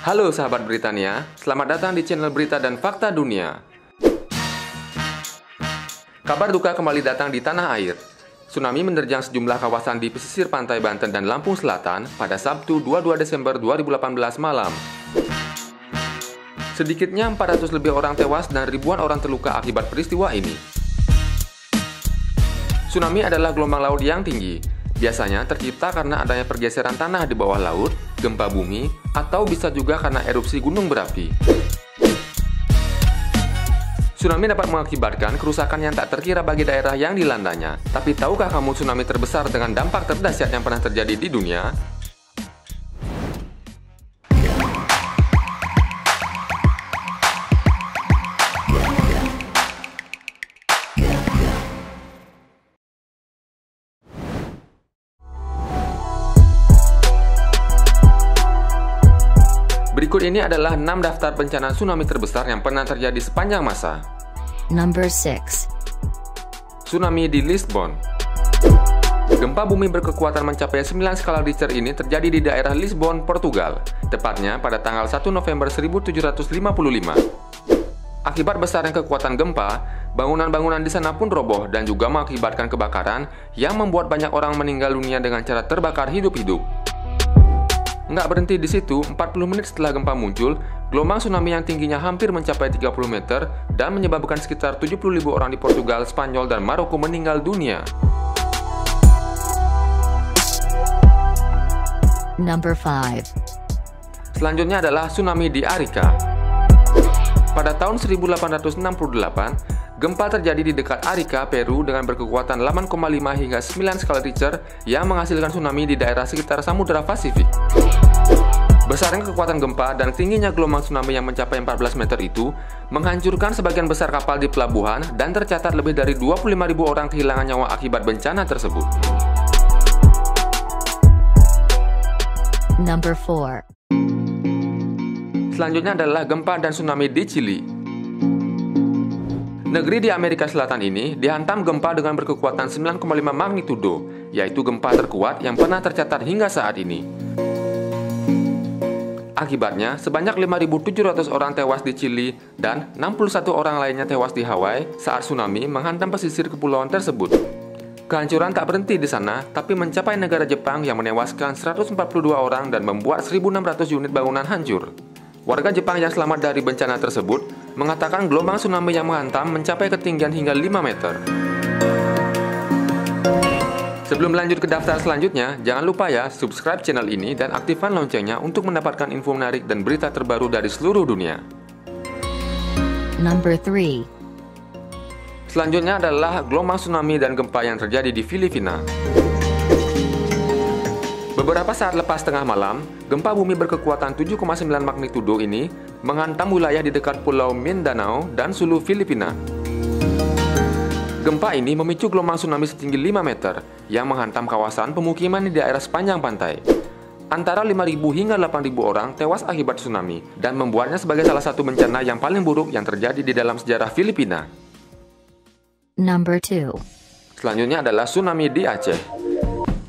Halo sahabat Britania, selamat datang di channel Berita dan Fakta Dunia. Kabar duka kembali datang di tanah air. Tsunami menerjang sejumlah kawasan di pesisir pantai Banten dan Lampung Selatan pada Sabtu 22 Desember 2018 malam. Sedikitnya 400 lebih orang tewas dan ribuan orang terluka akibat peristiwa ini. Tsunami adalah gelombang laut yang tinggi. Biasanya tercipta karena adanya pergeseran tanah di bawah laut, gempa bumi, atau bisa juga karena erupsi gunung berapi. Tsunami dapat mengakibatkan kerusakan yang tak terkira bagi daerah yang dilandanya. Tapi tahukah kamu tsunami terbesar dengan dampak terdahsyat yang pernah terjadi di dunia? Berikut ini adalah 6 daftar bencana tsunami terbesar yang pernah terjadi sepanjang masa. Number 6. Tsunami di Lisbon. Gempa bumi berkekuatan mencapai 9 skala Richter ini terjadi di daerah Lisbon, Portugal, tepatnya pada tanggal 1 November 1755. Akibat besarnya kekuatan gempa, bangunan-bangunan di sana pun roboh dan juga mengakibatkan kebakaran yang membuat banyak orang meninggal dunia dengan cara terbakar hidup-hidup. Nggak berhenti di situ, 40 menit setelah gempa muncul, gelombang tsunami yang tingginya hampir mencapai 30 meter dan menyebabkan sekitar 70.000 orang di Portugal, Spanyol, dan Maroko meninggal dunia. Number 5. Selanjutnya adalah tsunami di Arica. Pada tahun 1868, gempa terjadi di dekat Arica, Peru dengan berkekuatan 8,5 hingga 9 skala Richter yang menghasilkan tsunami di daerah sekitar Samudra Pasifik. Besarnya kekuatan gempa dan tingginya gelombang tsunami yang mencapai 14 meter itu menghancurkan sebagian besar kapal di pelabuhan dan tercatat lebih dari 25.000 orang kehilangan nyawa akibat bencana tersebut. Number 4. Selanjutnya adalah gempa dan tsunami di Chili. Negeri di Amerika Selatan ini dihantam gempa dengan berkekuatan 9,5 magnitudo, yaitu gempa terkuat yang pernah tercatat hingga saat ini. Akibatnya, sebanyak 5.700 orang tewas di Chili dan 61 orang lainnya tewas di Hawaii saat tsunami menghantam pesisir kepulauan tersebut. Kehancuran tak berhenti di sana, tapi mencapai negara Jepang yang menewaskan 142 orang dan membuat 1.600 unit bangunan hancur. Warga Jepang yang selamat dari bencana tersebut mengatakan gelombang tsunami yang menghantam mencapai ketinggian hingga 5 meter. Sebelum lanjut ke daftar selanjutnya, jangan lupa ya subscribe channel ini dan aktifkan loncengnya untuk mendapatkan info menarik dan berita terbaru dari seluruh dunia. Number 3. Selanjutnya adalah gelombang tsunami dan gempa yang terjadi di Filipina. Beberapa saat lepas tengah malam, gempa bumi berkekuatan 7,9 magnitudo ini menghantam wilayah di dekat Pulau Mindanao dan Sulu, Filipina. Gempa ini memicu gelombang tsunami setinggi 5 meter yang menghantam kawasan pemukiman di daerah sepanjang pantai. Antara 5.000 hingga 8.000 orang tewas akibat tsunami dan membuatnya sebagai salah satu bencana yang paling buruk yang terjadi di dalam sejarah Filipina. Number 2. Selanjutnya adalah tsunami di Aceh.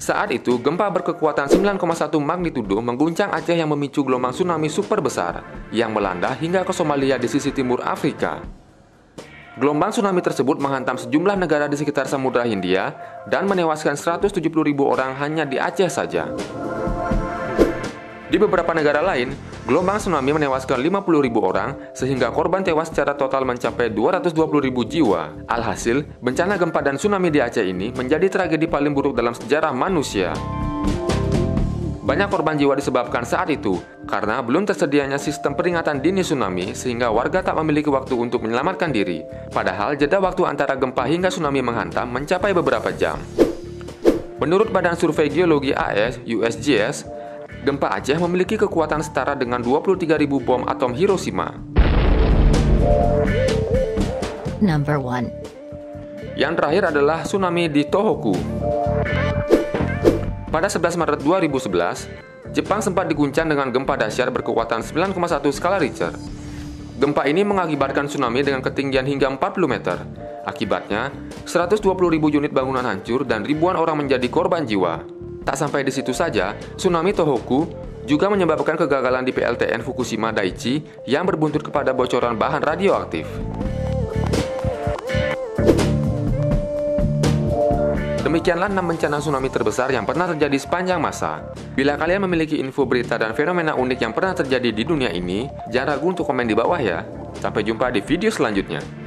Saat itu, gempa berkekuatan 9,1 magnitudo mengguncang Aceh yang memicu gelombang tsunami super besar yang melanda hingga ke Somalia di sisi timur Afrika. Gelombang tsunami tersebut menghantam sejumlah negara di sekitar Samudra Hindia dan menewaskan 170.000 orang hanya di Aceh saja. Di beberapa negara lain, gelombang tsunami menewaskan 50.000 orang sehingga korban tewas secara total mencapai 220.000 jiwa. Alhasil, bencana gempa dan tsunami di Aceh ini menjadi tragedi paling buruk dalam sejarah manusia. Banyak korban jiwa disebabkan saat itu karena belum tersedianya sistem peringatan dini tsunami sehingga warga tak memiliki waktu untuk menyelamatkan diri. Padahal jeda waktu antara gempa hingga tsunami menghantam mencapai beberapa jam. Menurut Badan Survei Geologi AS (USGS), gempa Aceh memiliki kekuatan setara dengan 23.000 bom atom Hiroshima. Number 1. Yang terakhir adalah tsunami di Tohoku. Pada 11 Maret 2011, Jepang sempat diguncang dengan gempa dahsyat berkekuatan 9,1 skala Richter. Gempa ini mengakibatkan tsunami dengan ketinggian hingga 40 meter. Akibatnya, 120.000 unit bangunan hancur dan ribuan orang menjadi korban jiwa. Tak sampai di situ saja, tsunami Tohoku juga menyebabkan kegagalan di PLTN Fukushima Daiichi yang berbuntut kepada bocoran bahan radioaktif. Demikianlah 6 bencana tsunami terbesar yang pernah terjadi sepanjang masa. Bila kalian memiliki info, berita, dan fenomena unik yang pernah terjadi di dunia ini, jangan ragu untuk komen di bawah ya. Sampai jumpa di video selanjutnya.